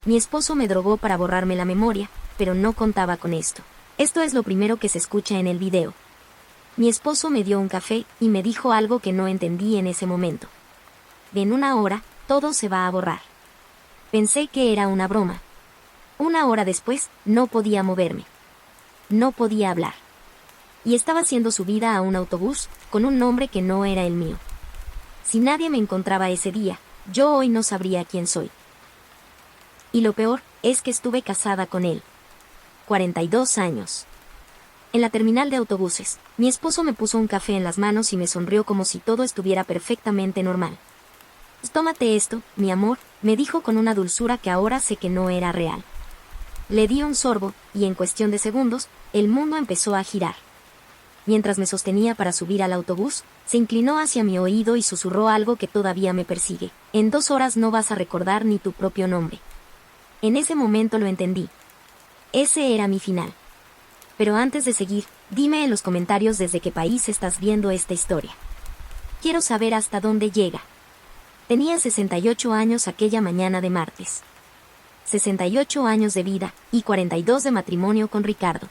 Mi esposo me drogó para borrarme la memoria, pero no contaba con esto. Esto es lo primero que se escucha en el video. Mi esposo me dio un café y me dijo algo que no entendí en ese momento. En 1 hora, todo se va a borrar. Pensé que era una broma. 1 hora después, no podía moverme. No podía hablar. Y estaba siendo subida a un autobús con un nombre que no era el mío. Si nadie me encontraba ese día, yo hoy no sabría quién soy. Y lo peor es que estuve casada con él. 42 años. En la terminal de autobuses, mi esposo me puso un café en las manos y me sonrió como si todo estuviera perfectamente normal. «Tómate esto, mi amor», me dijo con una dulzura que ahora sé que no era real. Le di un sorbo, y en cuestión de segundos, el mundo empezó a girar. Mientras me sostenía para subir al autobús, se inclinó hacia mi oído y susurró algo que todavía me persigue. «En 2 horas no vas a recordar ni tu propio nombre». En ese momento lo entendí. Ese era mi final. Pero antes de seguir, dime en los comentarios desde qué país estás viendo esta historia. Quiero saber hasta dónde llega. Tenía 68 años aquella mañana de martes. 68 años de vida, y 42 de matrimonio con Ricardo.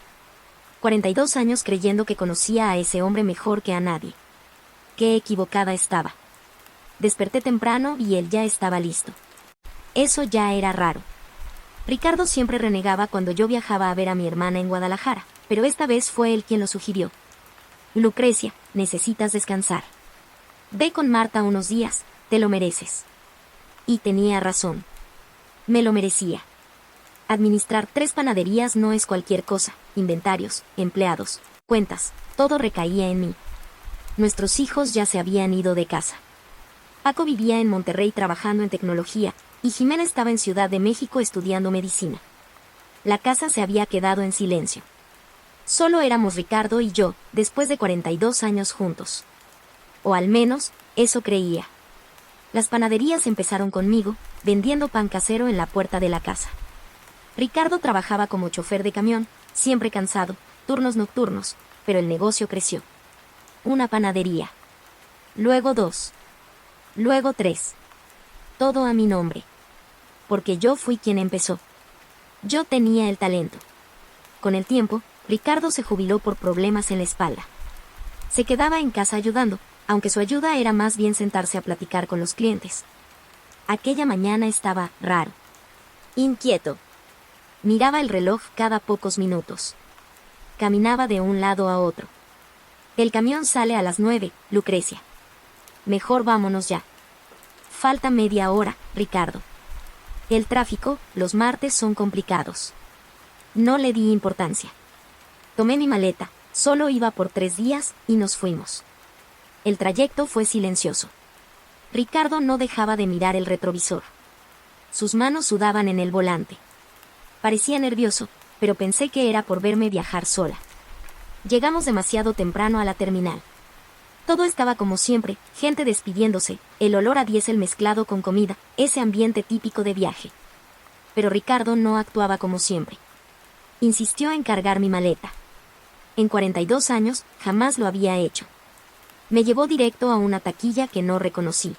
42 años creyendo que conocía a ese hombre mejor que a nadie. Qué equivocada estaba. Desperté temprano y él ya estaba listo. Eso ya era raro. Ricardo siempre renegaba cuando yo viajaba a ver a mi hermana en Guadalajara, pero esta vez fue él quien lo sugirió. «Lucrecia, necesitas descansar. Ve con Marta unos días, te lo mereces». Y tenía razón. Me lo merecía. Administrar 3 panaderías no es cualquier cosa: inventarios, empleados, cuentas, todo recaía en mí. Nuestros hijos ya se habían ido de casa. Paco vivía en Monterrey trabajando en tecnología, y Jimena estaba en Ciudad de México estudiando medicina. La casa se había quedado en silencio. Solo éramos Ricardo y yo, después de 42 años juntos. O al menos, eso creía. Las panaderías empezaron conmigo, vendiendo pan casero en la puerta de la casa. Ricardo trabajaba como chofer de camión, siempre cansado, turnos nocturnos, pero el negocio creció. 1 panadería. Luego 2. Luego 3. Todo a mi nombre. Porque yo fui quien empezó. Yo tenía el talento. Con el tiempo, Ricardo se jubiló por problemas en la espalda. Se quedaba en casa ayudando, aunque su ayuda era más bien sentarse a platicar con los clientes. Aquella mañana estaba raro. Inquieto. Miraba el reloj cada pocos minutos. Caminaba de un lado a otro. «El camión sale a las 9, Lucrecia. Mejor vámonos ya. Falta media hora, Ricardo. El tráfico, los martes son complicados». No le di importancia. Tomé mi maleta, solo iba por 3 días, y nos fuimos. El trayecto fue silencioso. Ricardo no dejaba de mirar el retrovisor. Sus manos sudaban en el volante. Parecía nervioso, pero pensé que era por verme viajar sola. Llegamos demasiado temprano a la terminal. Todo estaba como siempre, gente despidiéndose, el olor a diésel mezclado con comida, ese ambiente típico de viaje. Pero Ricardo no actuaba como siempre. Insistió en cargar mi maleta. En 42 años, jamás lo había hecho. Me llevó directo a una taquilla que no reconocí.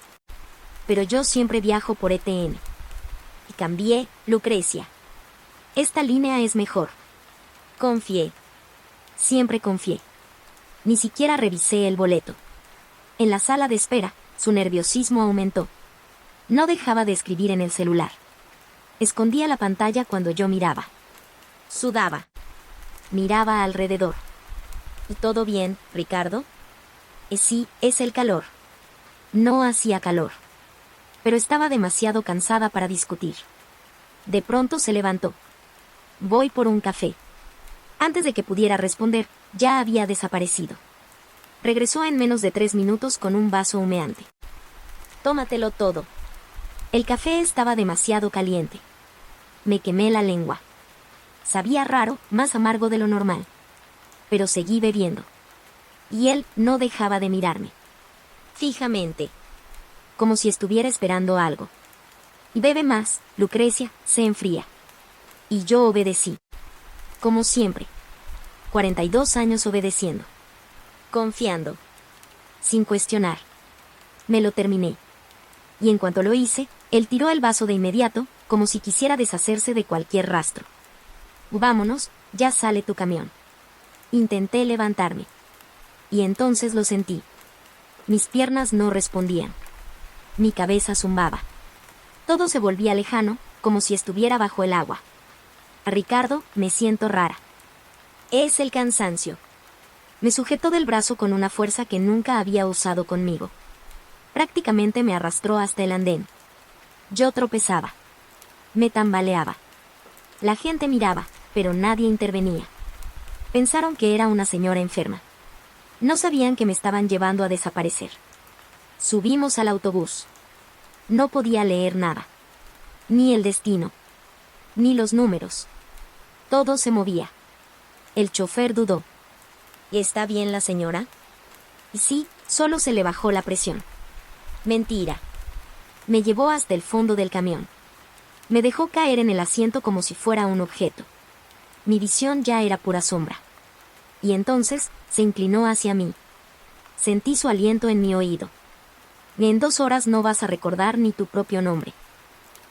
Pero yo siempre viajo por ETN. Y cambié, Lucrecia. Esta línea es mejor. Confié. Siempre confié. Ni siquiera revisé el boleto. En la sala de espera, su nerviosismo aumentó. No dejaba de escribir en el celular. Escondía la pantalla cuando yo miraba. Sudaba. Miraba alrededor. ¿Y todo bien, Ricardo? Sí, es el calor. No hacía calor. Pero estaba demasiado cansada para discutir. De pronto se levantó. «Voy por un café». Antes de que pudiera responder, ya había desaparecido. Regresó en menos de 3 minutos con un vaso humeante. «Tómatelo todo». El café estaba demasiado caliente. Me quemé la lengua. Sabía raro, más amargo de lo normal. Pero seguí bebiendo. Y él no dejaba de mirarme. Fijamente. Como si estuviera esperando algo. «Bebe más, Lucrecia, se enfría». Y yo obedecí. Como siempre. 42 años obedeciendo. Confiando. Sin cuestionar. Me lo terminé. Y en cuanto lo hice, él tiró el vaso de inmediato, como si quisiera deshacerse de cualquier rastro. Vámonos, ya sale tu camión. Intenté levantarme. Y entonces lo sentí. Mis piernas no respondían. Mi cabeza zumbaba. Todo se volvía lejano, como si estuviera bajo el agua. Ricardo, me siento rara. Es el cansancio. Me sujetó del brazo con una fuerza que nunca había usado conmigo. Prácticamente me arrastró hasta el andén. Yo tropezaba. Me tambaleaba. La gente miraba, pero nadie intervenía. Pensaron que era una señora enferma. No sabían que me estaban llevando a desaparecer. Subimos al autobús. No podía leer nada. Ni el destino. Ni los números. Todo se movía. El chofer dudó. ¿Está bien la señora? Sí, solo se le bajó la presión. Mentira. Me llevó hasta el fondo del camión. Me dejó caer en el asiento como si fuera un objeto. Mi visión ya era pura sombra. Y entonces, se inclinó hacia mí. Sentí su aliento en mi oído. En 2 horas no vas a recordar ni tu propio nombre.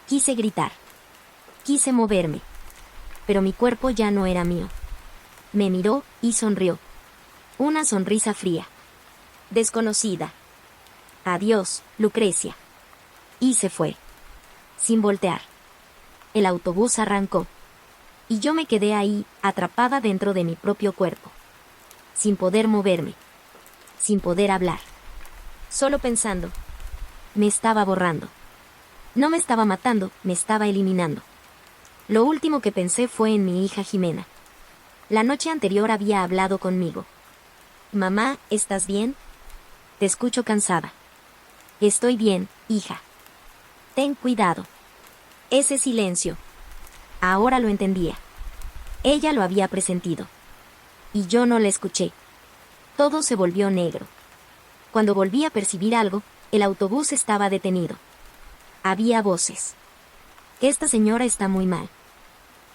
Quise gritar. Quise moverme. Pero mi cuerpo ya no era mío. Me miró y sonrió. Una sonrisa fría. Desconocida. Adiós, Lucrecia. Y se fue. Sin voltear. El autobús arrancó. Y yo me quedé ahí, atrapada dentro de mi propio cuerpo. Sin poder moverme. Sin poder hablar. Solo pensando. Me estaba borrando. No me estaba matando, me estaba eliminando. Lo último que pensé fue en mi hija Jimena. La noche anterior había hablado conmigo. Mamá, ¿estás bien? Te escucho cansada. Estoy bien, hija. Ten cuidado. Ese silencio. Ahora lo entendía. Ella lo había presentido. Y yo no la escuché. Todo se volvió negro. Cuando volví a percibir algo, el autobús estaba detenido. Había voces. Esta señora está muy mal.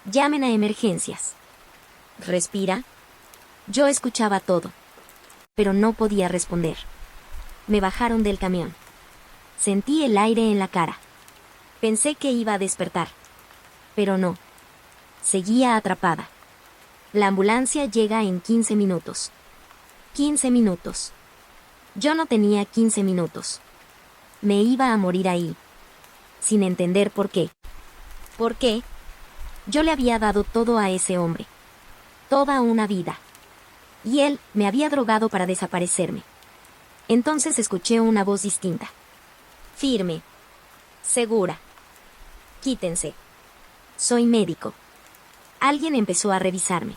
Llamen a emergencias. Respira. Yo escuchaba todo. Pero no podía responder. Me bajaron del camión. Sentí el aire en la cara. Pensé que iba a despertar. Pero no. Seguía atrapada. La ambulancia llega en 15 minutos. 15 minutos. Yo no tenía 15 minutos. Me iba a morir ahí. Sin entender por qué. ¿Por qué? Yo le había dado todo a ese hombre. Toda una vida. Y él me había drogado para desaparecerme. Entonces escuché una voz distinta. Firme. Segura. Quítense. Soy médico. Alguien empezó a revisarme.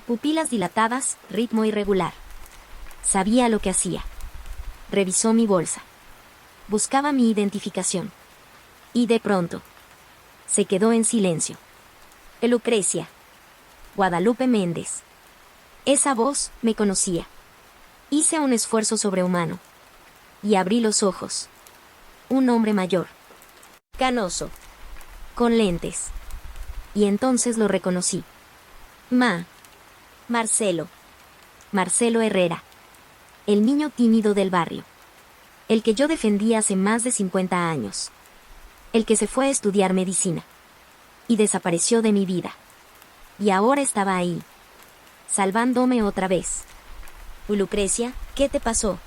Pupilas dilatadas, ritmo irregular. Sabía lo que hacía. Revisó mi bolsa. Buscaba mi identificación. Y de pronto, se quedó en silencio. Lucrecia. Guadalupe Méndez. Esa voz me conocía. Hice un esfuerzo sobrehumano. Y abrí los ojos. Un hombre mayor. Canoso. Con lentes. Y entonces lo reconocí. Marcelo. Marcelo Herrera. El niño tímido del barrio. El que yo defendí hace más de 50 años. El que se fue a estudiar medicina. Y desapareció de mi vida. Y ahora estaba ahí. Salvándome otra vez. Lucrecia, ¿qué te pasó?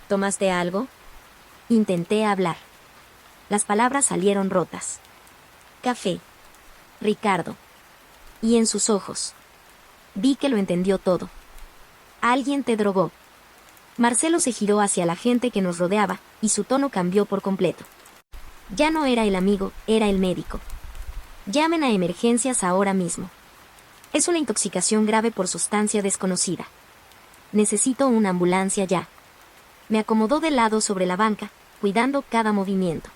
¿Tomaste algo? Intenté hablar. Las palabras salieron rotas. Café. Ricardo. Y en sus ojos. Vi que lo entendió todo. Alguien te drogó. Marcelo se giró hacia la gente que nos rodeaba, y su tono cambió por completo. Ya no era el amigo, era el médico. Llamen a emergencias ahora mismo. Es una intoxicación grave por sustancia desconocida. Necesito una ambulancia ya. Me acomodó de lado sobre la banca, cuidando cada movimiento.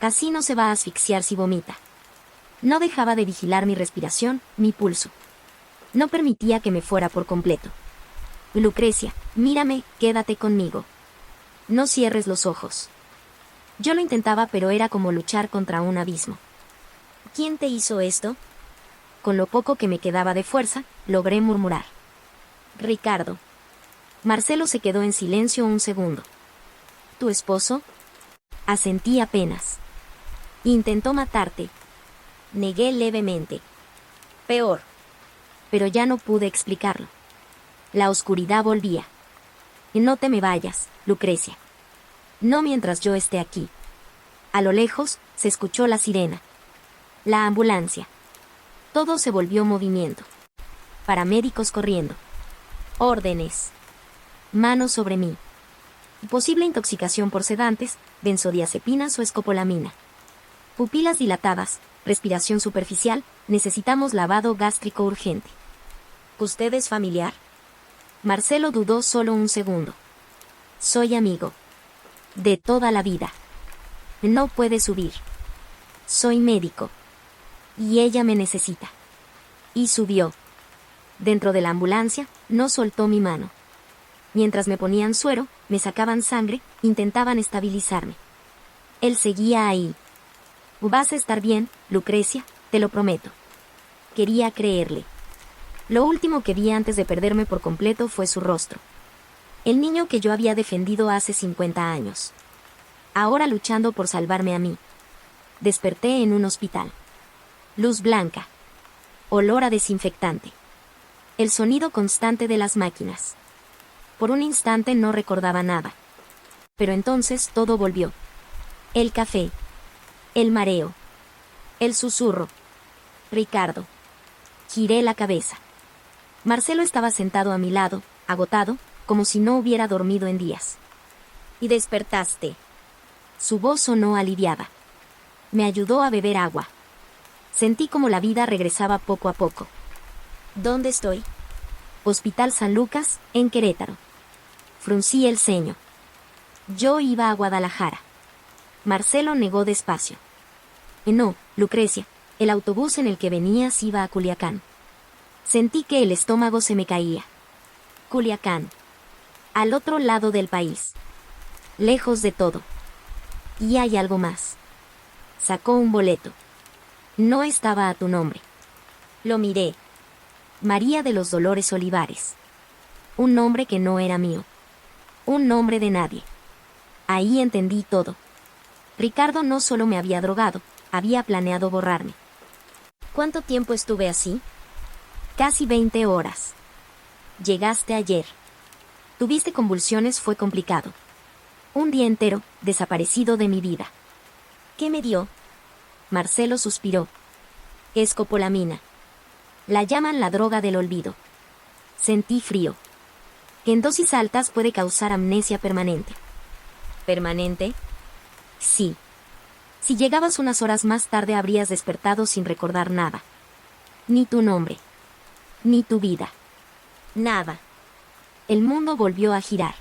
Casi no se va a asfixiar si vomita. No dejaba de vigilar mi respiración, mi pulso. No permitía que me fuera por completo. Lucrecia, mírame, quédate conmigo. No cierres los ojos. Yo lo intentaba, pero era como luchar contra un abismo. ¿Quién te hizo esto? Con lo poco que me quedaba de fuerza, logré murmurar. Ricardo. Marcelo se quedó en silencio un segundo. ¿Tu esposo? Asentí apenas. Intentó matarte. Negué levemente. Peor. Pero ya no pude explicarlo. La oscuridad volvía. No te me vayas, Lucrecia. No mientras yo esté aquí. A lo lejos, se escuchó la sirena. La ambulancia. Todo se volvió movimiento. Paramédicos corriendo. Órdenes. Manos sobre mí. Posible intoxicación por sedantes, benzodiazepinas o escopolamina. Pupilas dilatadas, respiración superficial, necesitamos lavado gástrico urgente. ¿Usted es familiar? Marcelo dudó solo un segundo. Soy amigo. De toda la vida. No puede subir. Soy médico. Y ella me necesita. Y subió. Dentro de la ambulancia, no soltó mi mano. Mientras me ponían suero, me sacaban sangre, intentaban estabilizarme. Él seguía ahí. Vas a estar bien, Lucrecia, te lo prometo. Quería creerle. Lo último que vi antes de perderme por completo fue su rostro. El niño que yo había defendido hace 50 años. Ahora luchando por salvarme a mí. Desperté en un hospital. Luz blanca. Olor a desinfectante. El sonido constante de las máquinas. Por un instante no recordaba nada. Pero entonces todo volvió. El café. El mareo. El susurro. Ricardo. Giré la cabeza. Marcelo estaba sentado a mi lado, agotado, como si no hubiera dormido en días. Y despertaste. Su voz sonó aliviada. Me ayudó a beber agua. Sentí como la vida regresaba poco a poco. ¿Dónde estoy? Hospital San Lucas, en Querétaro. Fruncí el ceño. Yo iba a Guadalajara. Marcelo negó despacio. No, Lucrecia, el autobús en el que venías iba a Culiacán. Sentí que el estómago se me caía. Culiacán. Al otro lado del país. Lejos de todo. Y hay algo más. Sacó un boleto. No estaba a tu nombre. Lo miré. María de los Dolores Olivares. Un nombre que no era mío. Un nombre de nadie. Ahí entendí todo. Ricardo no solo me había drogado, había planeado borrarme. ¿Cuánto tiempo estuve así? Casi 20 horas. Llegaste ayer. Tuviste convulsiones, fue complicado. Un día entero, desaparecido de mi vida. ¿Qué me dio? Marcelo suspiró. Escopolamina. La llaman la droga del olvido. Sentí frío. Que en dosis altas puede causar amnesia permanente. ¿Permanente? Sí. Si llegabas unas horas más tarde habrías despertado sin recordar nada. Ni tu nombre. Ni tu vida. Nada. El mundo volvió a girar.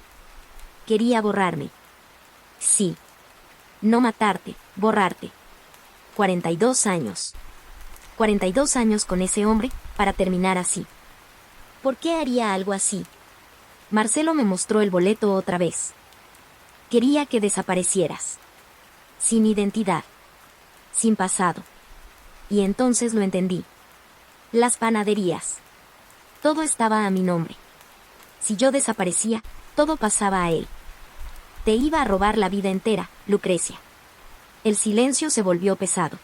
Quería borrarme. Sí. No matarte, borrarte. 42 años. 42 años con ese hombre, para terminar así. ¿Por qué haría algo así? Marcelo me mostró el boleto otra vez. Quería que desaparecieras. Sin identidad. Sin pasado. Y entonces lo entendí. Las panaderías. Todo estaba a mi nombre. Si yo desaparecía, todo pasaba a él. Te iba a robar la vida entera, Lucrecia. El silencio se volvió pesado.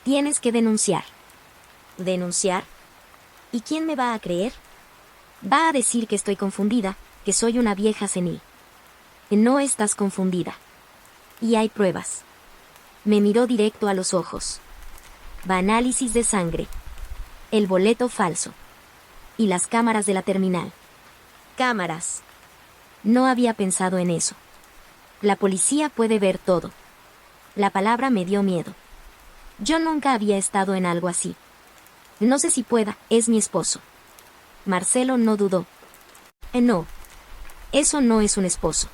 Tienes que denunciar. ¿Denunciar? ¿Y quién me va a creer? Va a decir que estoy confundida, que soy una vieja senil. No estás confundida. Y hay pruebas. Me miró directo a los ojos. Va análisis de sangre. El boleto falso. Y las cámaras de la terminal. Cámaras. No había pensado en eso. La policía puede ver todo. La palabra me dio miedo. Yo nunca había estado en algo así. No sé si pueda, es mi esposo. Marcelo no dudó. No. Eso no es un esposo.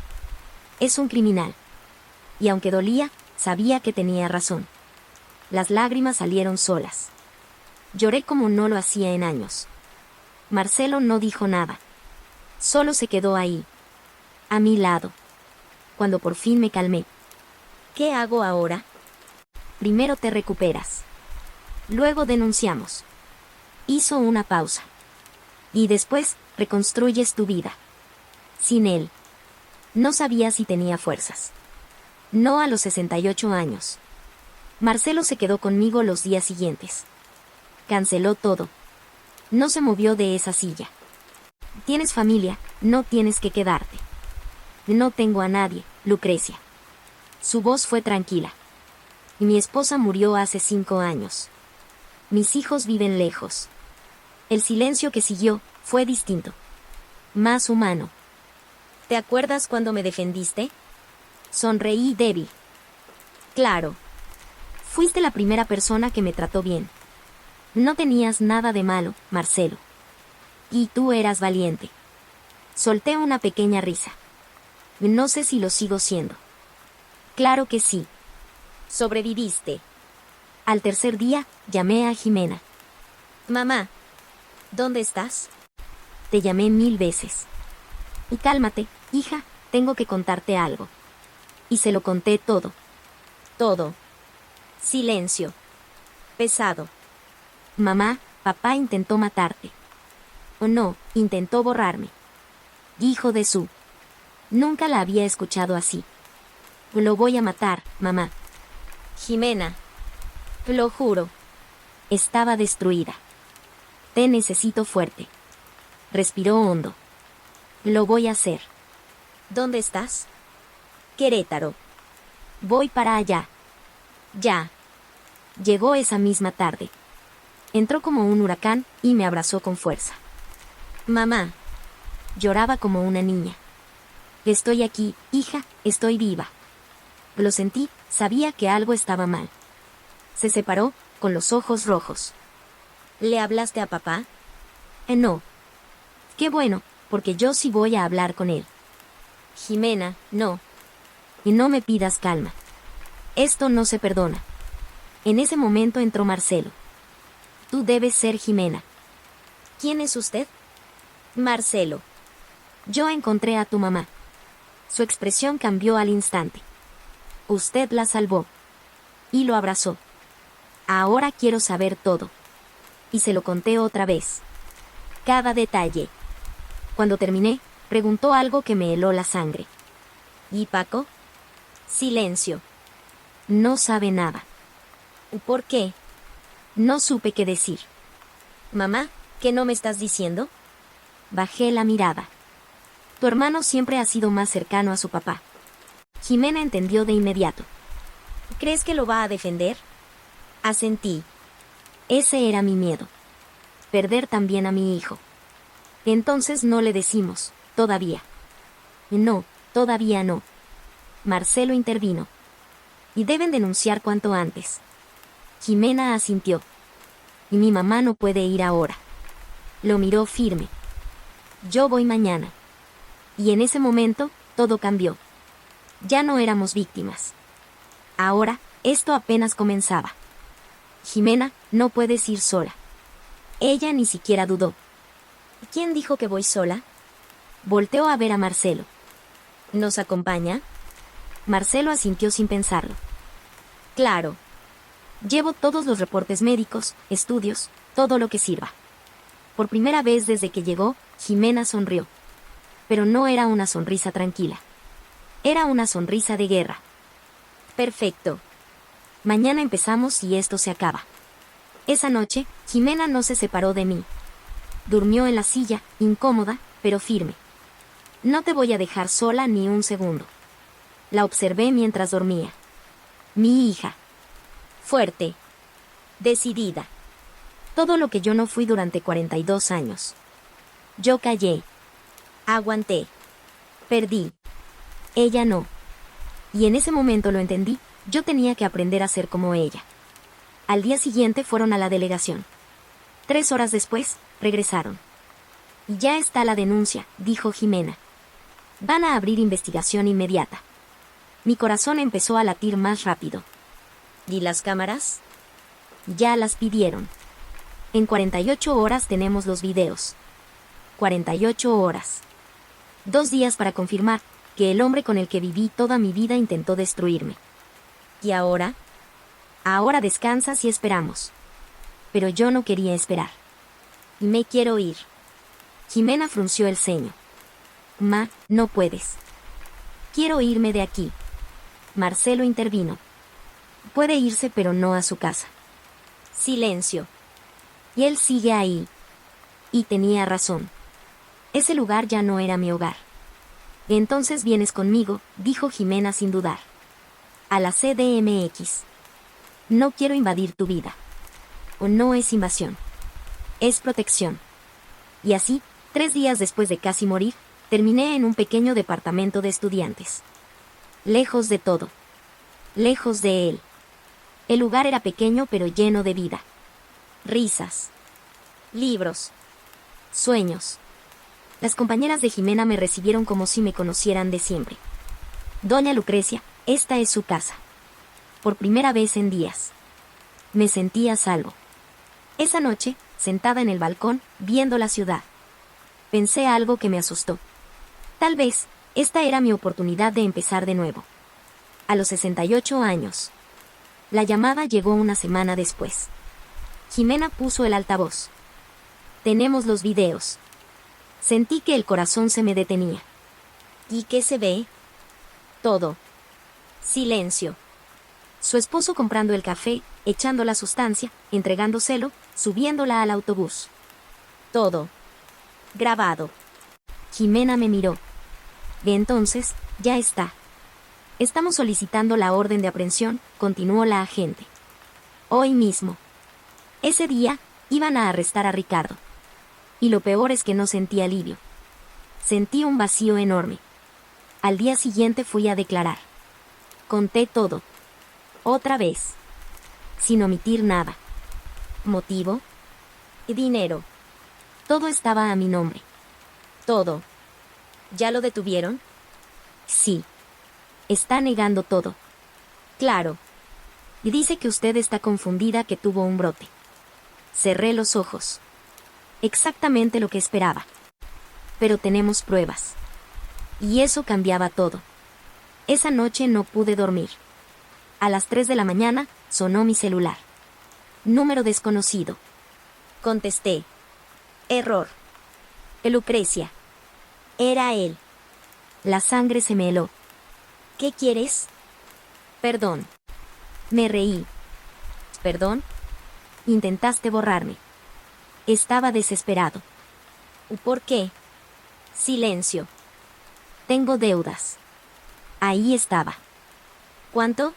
Es un criminal. Y aunque dolía, sabía que tenía razón. Las lágrimas salieron solas. Lloré como no lo hacía en años. Marcelo no dijo nada. Solo se quedó ahí. A mi lado. Cuando por fin me calmé. ¿Qué hago ahora? Primero te recuperas. Luego denunciamos. Hizo una pausa. Y después, reconstruyes tu vida. Sin él. No sabía si tenía fuerzas. No a los 68 años. Marcelo se quedó conmigo los días siguientes. Canceló todo. No se movió de esa silla. Tienes familia, no tienes que quedarte. No tengo a nadie, Lucrecia. Su voz fue tranquila. Mi esposa murió hace 5 años. Mis hijos viven lejos. El silencio que siguió fue distinto. Más humano. ¿Te acuerdas cuando me defendiste? Sonreí débil. Claro. Fuiste la primera persona que me trató bien. No tenías nada de malo, Marcelo. Y tú eras valiente. Solté una pequeña risa. No sé si lo sigo siendo. Claro que sí. Sobreviviste. Al tercer día, llamé a Jimena. Mamá, ¿dónde estás? Te llamé 1000 veces. Y cálmate, hija, tengo que contarte algo. Y se lo conté todo. Todo. Silencio. Pesado. Mamá, papá intentó matarte. O no, intentó borrarme. Hijo de su. Nunca la había escuchado así. Lo voy a matar, mamá. Jimena. Lo juro. Estaba destruida. Te necesito fuerte. Respiró hondo. Lo voy a hacer. ¿Dónde estás? Querétaro. Voy para allá. Ya. Llegó esa misma tarde. Entró como un huracán y me abrazó con fuerza. Mamá. Lloraba como una niña. Estoy aquí, hija, estoy viva. Lo sentí, sabía que algo estaba mal. Se separó, con los ojos rojos. ¿Le hablaste a papá? No. Qué bueno, porque yo sí voy a hablar con él. Jimena, no. Y no me pidas calma. Esto no se perdona. En ese momento entró Marcelo. Tú debes ser Jimena. ¿Quién es usted? Marcelo. Yo encontré a tu mamá. Su expresión cambió al instante. Usted la salvó. Y lo abrazó. Ahora quiero saber todo. Y se lo conté otra vez. Cada detalle. Cuando terminé, preguntó algo que me heló la sangre. ¿Y Paco? Silencio. No sabe nada. ¿Por qué? No supe qué decir. Mamá, ¿qué no me estás diciendo? Bajé la mirada. Tu hermano siempre ha sido más cercano a su papá. Jimena entendió de inmediato. ¿Crees que lo va a defender? Asentí. Ese era mi miedo. Perder también a mi hijo. Entonces no le decimos, todavía. No, todavía no. Marcelo intervino. Y deben denunciar cuanto antes. Jimena asintió. Y mi mamá no puede ir ahora. Lo miró firme. Yo voy mañana. Y en ese momento, todo cambió. Ya no éramos víctimas. Ahora, esto apenas comenzaba. Jimena, no puedes ir sola. Ella ni siquiera dudó. ¿Quién dijo que voy sola? Volteó a ver a Marcelo. ¿Nos acompaña? Marcelo asintió sin pensarlo. Claro. Llevo todos los reportes médicos, estudios, todo lo que sirva. Por primera vez desde que llegó, Jimena sonrió. Pero no era una sonrisa tranquila. Era una sonrisa de guerra. Perfecto. Mañana empezamos y esto se acaba. Esa noche, Jimena no se separó de mí. Durmió en la silla, incómoda, pero firme. No te voy a dejar sola ni un segundo. La observé mientras dormía. Mi hija. Fuerte. Decidida. Todo lo que yo no fui durante 42 años. Yo callé. Aguanté. Perdí. Ella no. Y en ese momento lo entendí, yo tenía que aprender a ser como ella. Al día siguiente fueron a la delegación. 3 horas después, regresaron. Ya está la denuncia, dijo Jimena. Van a abrir investigación inmediata. Mi corazón empezó a latir más rápido. ¿Y las cámaras? Ya las pidieron. En 48 horas tenemos los videos. 48 horas. 2 días para confirmar que el hombre con el que viví toda mi vida intentó destruirme. ¿Y ahora? Ahora descansas y esperamos. Pero yo no quería esperar. Me quiero ir. Jimena frunció el ceño. Ma, no puedes. Quiero irme de aquí. Marcelo intervino. Puede irse, pero no a su casa. Silencio. Y él sigue ahí. Y tenía razón. Ese lugar ya no era mi hogar. Entonces vienes conmigo, dijo Jimena sin dudar. A la CDMX. No quiero invadir tu vida. O no es invasión. Es protección. Y así, 3 días después de casi morir, terminé en un pequeño departamento de estudiantes. Lejos de todo. Lejos de él. El lugar era pequeño pero lleno de vida. Risas. Libros. Sueños. Las compañeras de Jimena me recibieron como si me conocieran de siempre. Doña Lucrecia, esta es su casa. Por primera vez en días. Me sentía a salvo. Esa noche, sentada en el balcón, viendo la ciudad. Pensé algo que me asustó. Tal vez, esta era mi oportunidad de empezar de nuevo. A los 68 años. La llamada llegó una semana después. Jimena puso el altavoz. Tenemos los videos. Sentí que el corazón se me detenía. ¿Y qué se ve? Todo. Silencio. Su esposo comprando el café, echando la sustancia, entregándoselo, subiéndola al autobús. Todo. Grabado. Jimena me miró. Y entonces, ya está. Estamos solicitando la orden de aprehensión, continuó la agente. Hoy mismo. Ese día, iban a arrestar a Ricardo. Y lo peor es que no sentí alivio. Sentí un vacío enorme. Al día siguiente fui a declarar. Conté todo. Otra vez. Sin omitir nada. ¿Motivo? Dinero. Todo estaba a mi nombre. Todo. ¿Ya lo detuvieron? Sí. Está negando todo. Claro. Y dice que usted está confundida, que tuvo un brote. Cerré los ojos. Exactamente lo que esperaba. Pero tenemos pruebas. Y eso cambiaba todo. Esa noche no pude dormir. A las 3 de la mañana, sonó mi celular. Número desconocido. Contesté. Error. Lucrecia. Era él. La sangre se me heló. ¿Qué quieres? Perdón. Me reí. ¿Perdón? Intentaste borrarme. Estaba desesperado. ¿Por qué? Silencio. Tengo deudas. Ahí estaba. ¿Cuánto?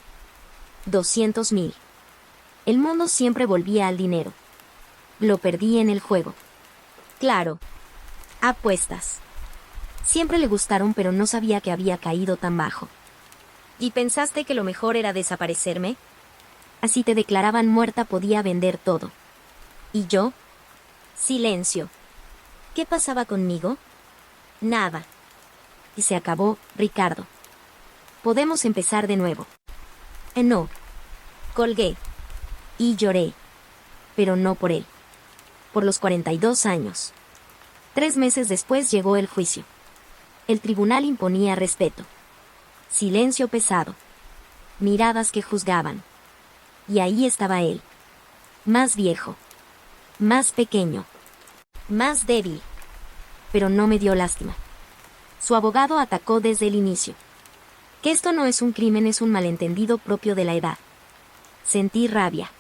200.000. El mundo siempre volvía al dinero. Lo perdí en el juego. Claro. Apuestas. Siempre le gustaron, pero no sabía que había caído tan bajo. ¿Y pensaste que lo mejor era desaparecerme? Así te declaraban muerta, podía vender todo. ¿Y yo? Silencio. ¿Qué pasaba conmigo? Nada. Y se acabó, Ricardo. Podemos empezar de nuevo. No. Colgué. Y lloré. Pero no por él. Por los 42 años. 3 meses después llegó el juicio. El tribunal imponía respeto. Silencio pesado. Miradas que juzgaban. Y ahí estaba él. Más viejo. Más pequeño. Más débil. Pero no me dio lástima. Su abogado atacó desde el inicio. Que esto no es un crimen, es un malentendido propio de la edad. Sentí rabia.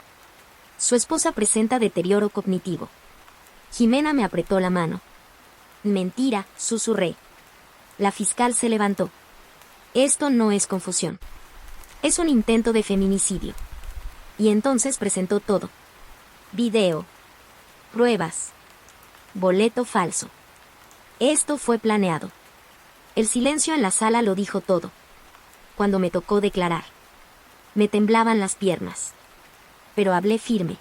Su esposa presenta deterioro cognitivo. Jimena me apretó la mano. Mentira, susurré. La fiscal se levantó. Esto no es confusión. Es un intento de feminicidio. Y entonces presentó todo. Video. Pruebas. Boleto falso. Esto fue planeado. El silencio en la sala lo dijo todo. Cuando me tocó declarar. Me temblaban las piernas. Pero hablé firme.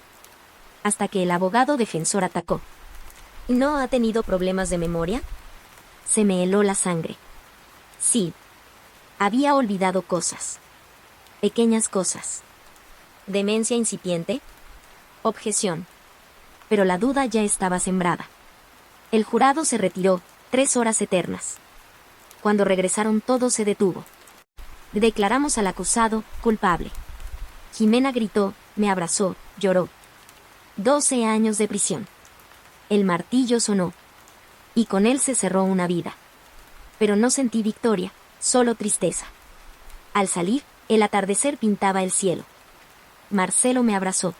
Hasta que el abogado defensor atacó. ¿No ha tenido problemas de memoria? Se me heló la sangre. Sí. Había olvidado cosas. Pequeñas cosas. ¿Demencia incipiente? Objeción. Pero la duda ya estaba sembrada. El jurado se retiró, 3 horas eternas. Cuando regresaron todo se detuvo. Declaramos al acusado culpable. Jimena gritó, me abrazó, lloró. 12 años de prisión. El martillo sonó. Y con él se cerró una vida. Pero no sentí victoria, solo tristeza. Al salir, el atardecer pintaba el cielo. Marcelo me abrazó.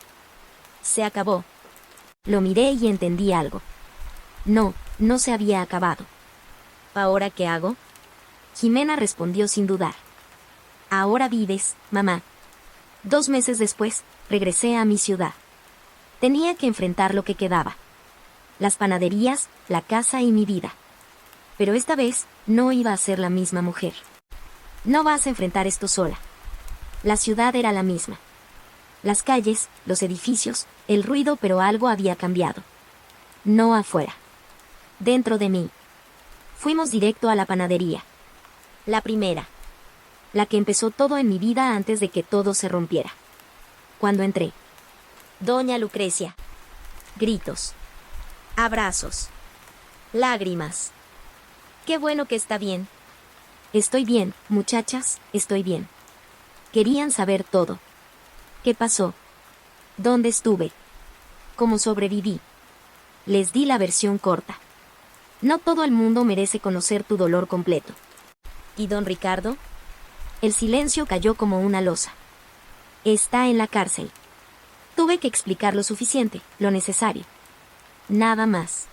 Se acabó. Lo miré y entendí algo. No, no se había acabado. ¿Ahora qué hago? Jimena respondió sin dudar. Ahora vives, mamá. 2 meses después, regresé a mi ciudad. Tenía que enfrentar lo que quedaba. Las panaderías, la casa y mi vida. Pero esta vez, no iba a ser la misma mujer. No vas a enfrentar esto sola. La ciudad era la misma. Las calles, los edificios, el ruido, pero algo había cambiado. No afuera. Dentro de mí. Fuimos directo a la panadería. La primera. La que empezó todo en mi vida antes de que todo se rompiera. Cuando entré. Doña Lucrecia. Gritos. Abrazos. Lágrimas. Qué bueno que está bien. Estoy bien, muchachas, estoy bien. Querían saber todo. ¿Qué pasó? ¿Dónde estuve? ¿Cómo sobreviví? Les di la versión corta. No todo el mundo merece conocer tu dolor completo. ¿Y don Ricardo? El silencio cayó como una losa. Está en la cárcel. Tuve que explicar lo suficiente, lo necesario. Nada más.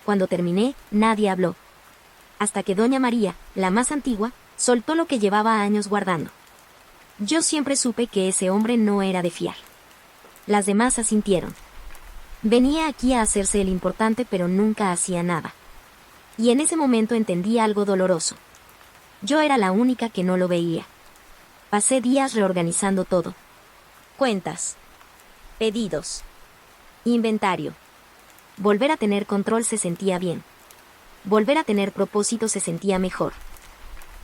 Cuando terminé, nadie habló. Hasta que doña María, la más antigua, soltó lo que llevaba años guardando. Yo siempre supe que ese hombre no era de fiar. Las demás asintieron. Venía aquí a hacerse el importante, pero nunca hacía nada. Y en ese momento entendí algo doloroso. Yo era la única que no lo veía. Pasé días reorganizando todo. Cuentas. Pedidos. Inventario. Volver a tener control se sentía bien. Volver a tener propósito se sentía mejor.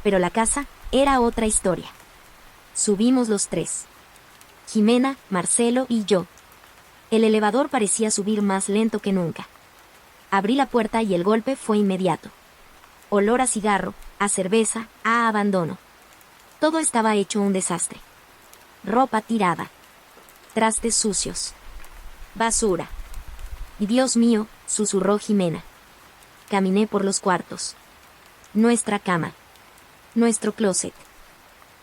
Pero la casa era otra historia. Subimos los 3. Jimena, Marcelo y yo. El elevador parecía subir más lento que nunca. Abrí la puerta y el golpe fue inmediato. Olor a cigarro, a cerveza, a abandono. Todo estaba hecho un desastre. Ropa tirada. Trastes sucios. Basura. Y Dios mío, susurró Jimena. Caminé por los cuartos. Nuestra cama. Nuestro closet.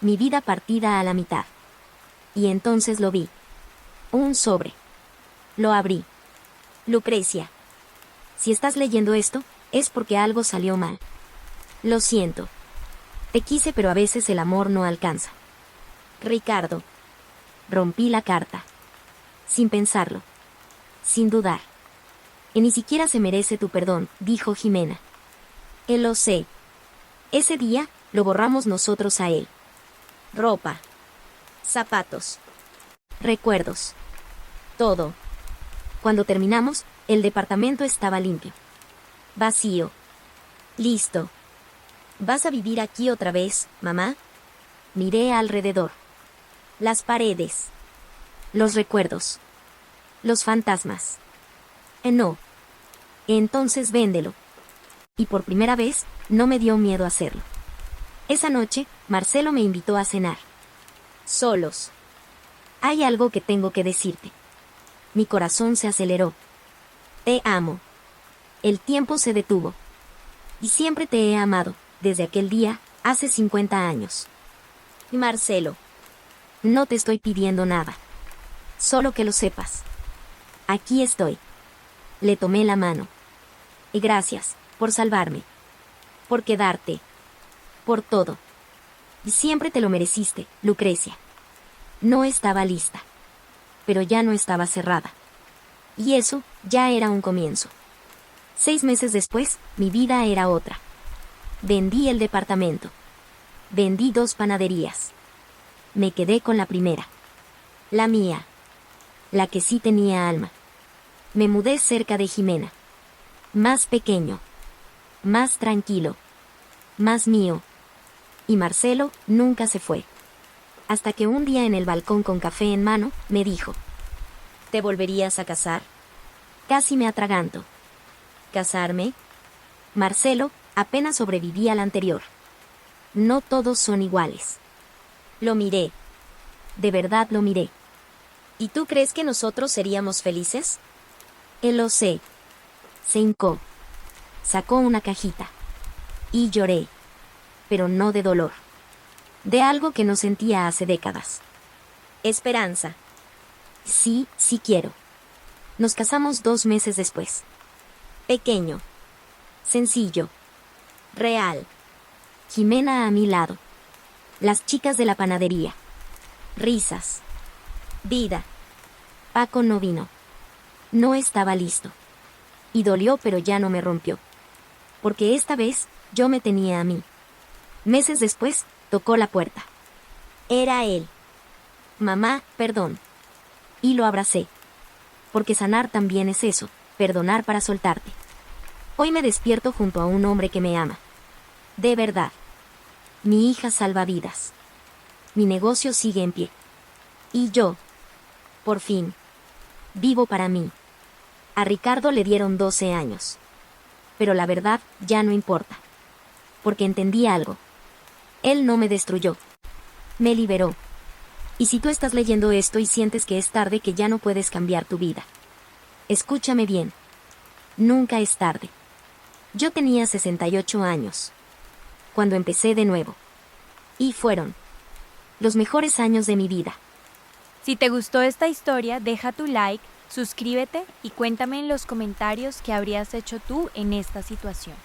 Mi vida partida a la mitad. Y entonces lo vi. Un sobre. Lo abrí. Lucrecia. Si estás leyendo esto, es porque algo salió mal. Lo siento. Te quise, pero a veces el amor no alcanza. Ricardo. Rompí la carta. Sin pensarlo. Sin dudar. Y ni siquiera se merece tu perdón, dijo Jimena. Él lo sé. Ese día, lo borramos nosotros a él. Ropa. Zapatos. Recuerdos. Todo. Cuando terminamos, el departamento estaba limpio. Vacío. Listo. ¿Vas a vivir aquí otra vez, mamá? Miré alrededor. Las paredes. Los recuerdos. Los fantasmas. No. Entonces véndelo. Y por primera vez, no me dio miedo hacerlo. Esa noche, Marcelo me invitó a cenar. Solos. Hay algo que tengo que decirte. Mi corazón se aceleró. Te amo. El tiempo se detuvo. Y siempre te he amado, desde aquel día, hace 50 años. Marcelo. No te estoy pidiendo nada. Solo que lo sepas. Aquí estoy. Le tomé la mano. Y gracias, por salvarme. Por quedarte. Por todo. Y siempre te lo mereciste, Lucrecia. No estaba lista. Pero ya no estaba cerrada. Y eso, ya era un comienzo. 6 meses después, mi vida era otra. Vendí el departamento. Vendí 2 panaderías. Me quedé con la primera. La mía. La que sí tenía alma. Me mudé cerca de Jimena. Más pequeño. Más tranquilo. Más mío. Y Marcelo nunca se fue. Hasta que un día en el balcón con café en mano, me dijo: ¿te volverías a casar? Casi me atraganto. ¿Casarme? Marcelo apenas sobrevivía al anterior. No todos son iguales. Lo miré. De verdad lo miré. ¿Y tú crees que nosotros seríamos felices? Él lo sé. Se hincó. Sacó una cajita. Y lloré. Pero no de dolor. De algo que no sentía hace décadas. Esperanza. Sí, sí quiero. Nos casamos 2 meses después. Pequeño. Sencillo. Real. Jimena a mi lado. Las chicas de la panadería. Risas. Vida. Paco no vino. No estaba listo. Y dolió, pero ya no me rompió. Porque esta vez, yo me tenía a mí. Meses después, tocó la puerta. Era él. Mamá, perdón. Y lo abracé. Porque sanar también es eso, perdonar para soltarte. Hoy me despierto junto a un hombre que me ama. De verdad. Mi hija salva vidas. Mi negocio sigue en pie. Y yo, por fin, vivo para mí. A Ricardo le dieron 12 años. Pero la verdad ya no importa. Porque entendí algo. Él no me destruyó. Me liberó. Y si tú estás leyendo esto y sientes que es tarde, que ya no puedes cambiar tu vida, escúchame bien. Nunca es tarde. Yo tenía 68 años cuando empecé de nuevo. Y fueron los mejores años de mi vida. Si te gustó esta historia, deja tu like, suscríbete y cuéntame en los comentarios qué habrías hecho tú en esta situación.